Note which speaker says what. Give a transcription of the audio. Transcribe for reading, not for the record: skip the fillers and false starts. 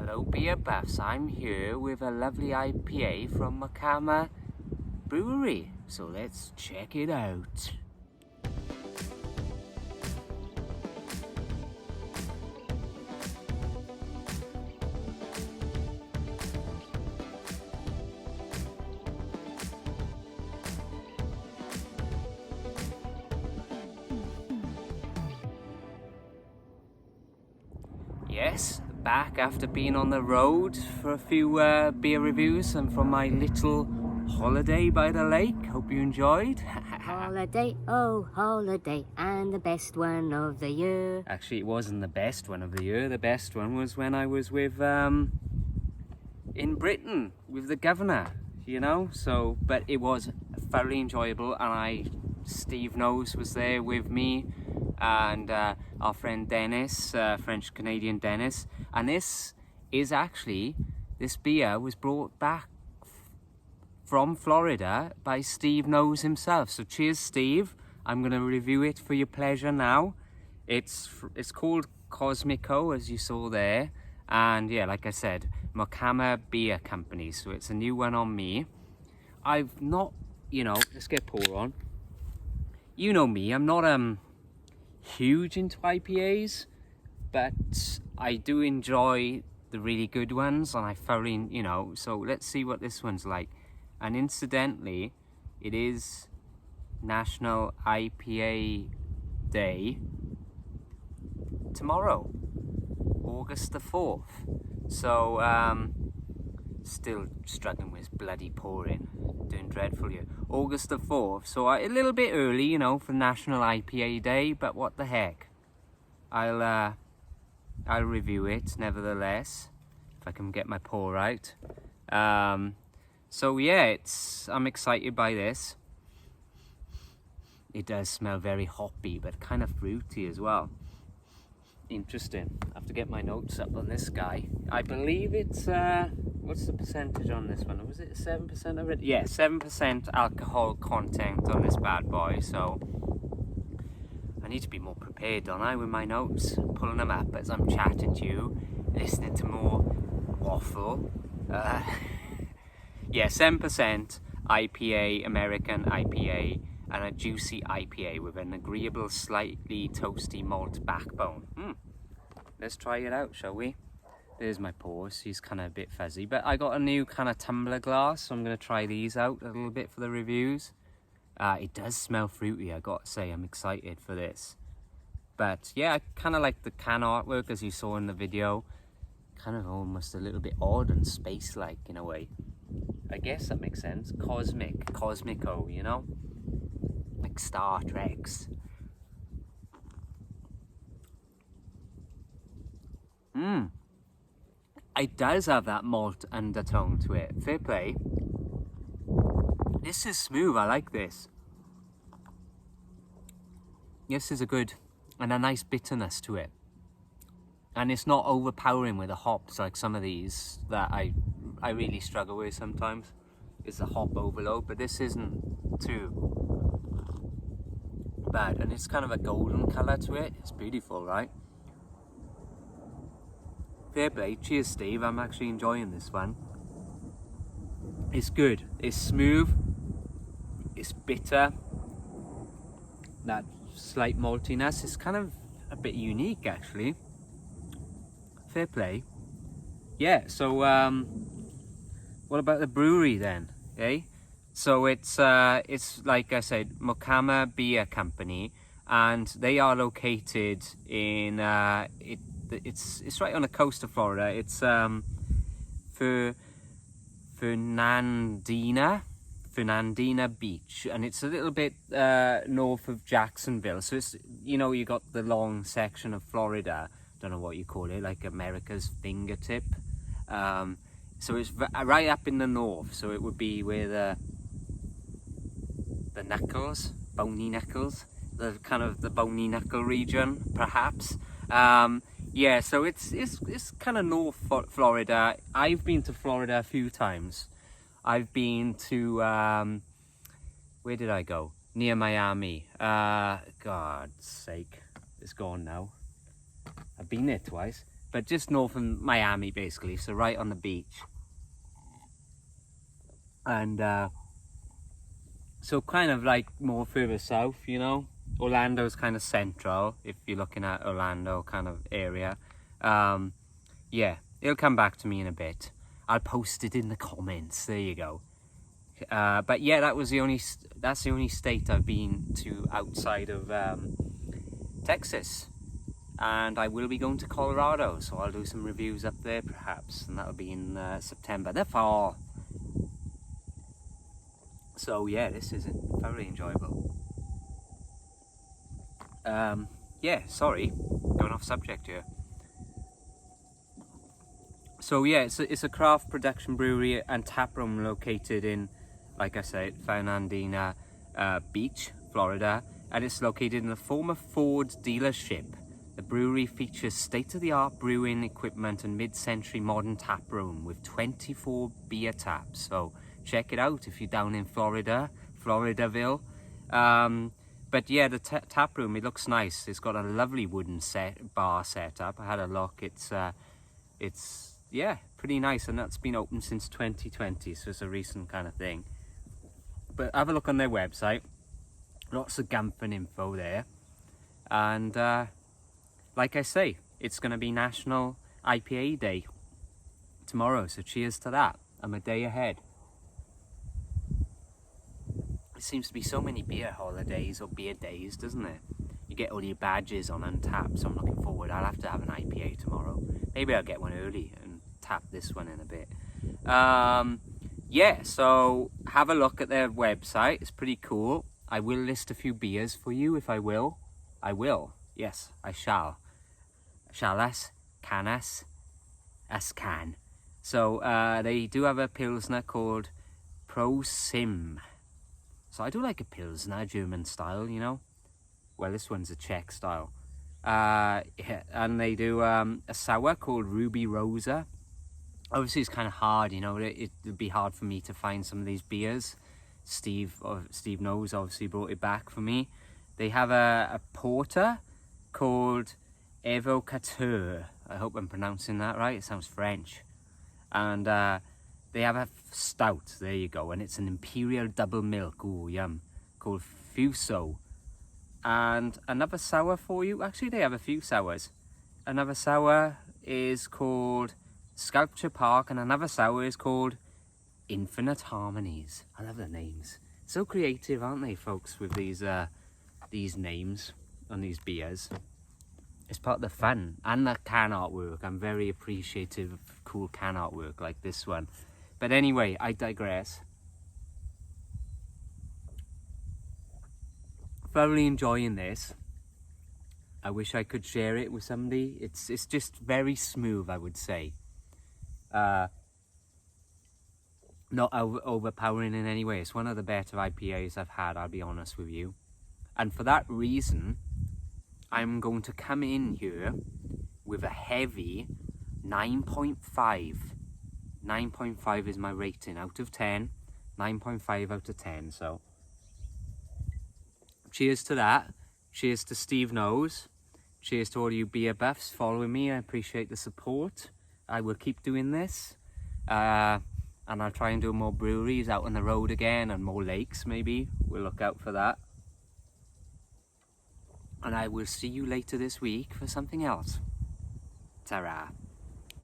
Speaker 1: Hello beer buffs, I'm here with a lovely IPA from Mocama Brewery, so let's check it out. Yes, back after being on the road for a few beer reviews and from my little holiday by the lake. Hope you enjoyed.
Speaker 2: Holiday, oh holiday, and the best one of the year.
Speaker 1: Actually, it wasn't the best one of the year. The best one was when I was with in Britain with the governor, you know. So, but it was thoroughly enjoyable, and Steve Knows was there with me, and our friend Dennis, French Canadian Dennis, and this beer was brought back from Florida by Steve Knows himself. So cheers, Steve. I'm going to review it for your pleasure now. It's called Cosmico, as you saw there, and yeah, like I said, Mocama Beer Company. So it's a new one on me. I've not, let's get pour on. You know me, I'm not huge into IPAs, but I do enjoy the really good ones, and I thoroughly, so let's see what this one's like. And incidentally, it is National IPA Day tomorrow, August the 4th. So, still struggling with bloody pouring, doing dreadful here. August the 4th, so a little bit early, for National IPA Day, but what the heck. I'll review it nevertheless, if I can get my pour right. So yeah, I'm excited by this. It does smell very hoppy, but kind of fruity as well. Interesting. I have to get my notes up on this guy. I believe it's, what's the percentage on this one? Was it 7% of it? Yeah, 7% alcohol content on this bad boy, so I need to be more prepared, don't I, with my notes, pulling them up as I'm chatting to you, listening to more waffle. Yeah, 7% IPA, American IPA, and a juicy IPA with an agreeable, slightly toasty malt backbone. Let's try it out, shall we? There's my pores. He's kind of a bit fuzzy, but I got a new kind of tumbler glass, so I'm going to try these out a little bit for the reviews. It does smell fruity, I got to say. I'm excited for this. But yeah, I kind of like the can artwork, as you saw in the video. Kind of almost a little bit odd and space-like in a way. I guess that makes sense. Cosmico, like Star Trek's. It does have that malt undertone to it. Fair play. This is smooth. I like this. This is a nice bitterness to it. And it's not overpowering with the hops like some of these that I really struggle with sometimes. It's a hop overload, but this isn't too bad. And it's kind of a golden colour to it. It's beautiful, right? Fair play. Cheers, Steve. I'm actually enjoying this one. It's good. It's smooth. It's bitter. That slight maltiness is kind of a bit unique, actually. Fair play. Yeah, so what about the brewery then? Eh? So it's like I said, Mocama Beer Company, and they are located in it's right on the coast of Florida. It's Fernandina Beach, and it's a little bit north of Jacksonville. So it's, you got the long section of Florida, don't know what you call it, like America's fingertip. So it's right up in the north, so it would be where the knuckles, bony knuckles, the kind of the bony knuckle region, perhaps. Yeah, so it's kind of North Florida. I've been to Florida a few times. I've been to, where did I go? Near Miami. God's sake, it's gone now. I've been there twice. but just north of Miami basically, so right on the beach. And so kind of like more further south, you know. Orlando's kind of central if you're looking at Orlando kind of area. Yeah, it'll come back to me in a bit. I'll post it in the comments. There you go. But yeah, that's the only state I've been to outside of Texas. And I will be going to Colorado, so I'll do some reviews up there perhaps, and that'll be in September, the fall. So yeah, this is very enjoyable. Yeah, sorry, going off subject here. So yeah, it's a craft production brewery and tap room located in, like I said, Fernandina Beach, Florida, and it's located in the former Ford dealership. The brewery features state-of-the-art brewing equipment and mid-century modern tap room with 24 beer taps. So check it out if you're down in Floridaville. But yeah, the tap room, it looks nice. It's got a lovely wooden bar set up. I had a look. It's yeah, pretty nice, and that's been open since 2020, so it's a recent kind of thing. But have a look on their website. Lots of Gamphin info there. And like I say, it's going to be National IPA Day tomorrow, so cheers to that. I'm a day ahead. There seems to be so many beer holidays or beer days, doesn't it? You get all your badges on Untapped, so I'm looking forward. I'll have to have an IPA tomorrow. Maybe I'll get one early and tap this one in a bit. Yeah, so have a look at their website. It's pretty cool. I will list a few beers for you if I will. I will. Yes, I shall. Shalas, canas, as can. So they do have a Pilsner called Pro Sim. So I do like a Pilsner, German style, you know. Well, this one's a Czech style. Yeah, and they do a sour called Ruby Rosa. Obviously, it's kind of hard, you know. It'd be hard for me to find some of these beers. Steve Knows obviously brought it back for me. They have a porter called Evocateur. I hope I'm pronouncing that right. It sounds French. And they have a stout. There you go. And it's an imperial double milk. Ooh, yum. Called Fuso. And another sour for you. Actually, they have a few sours. Another sour is called Sculpture Park, and another sour is called Infinite Harmonies. I love the names. So creative, aren't they, folks, with these names on these beers? It's part of the fun. And the can artwork. I'm very appreciative of cool can artwork like this one. But anyway, I digress. Thoroughly enjoying this. I wish I could share it with somebody. It's just very smooth, I would say. Not overpowering in any way. It's one of the better IPAs I've had, I'll be honest with you. And for that reason, I'm going to come in here with a heavy 9.5. 9.5 is my rating out of 10. 9.5 out of 10, so cheers to that. Cheers to Steve Knows. Cheers to all you beer buffs following me. I appreciate the support. I will keep doing this. And I'll try and do more breweries out on the road again, and more lakes maybe. We'll look out for that. And I will see you later this week for something else. Ta-ra.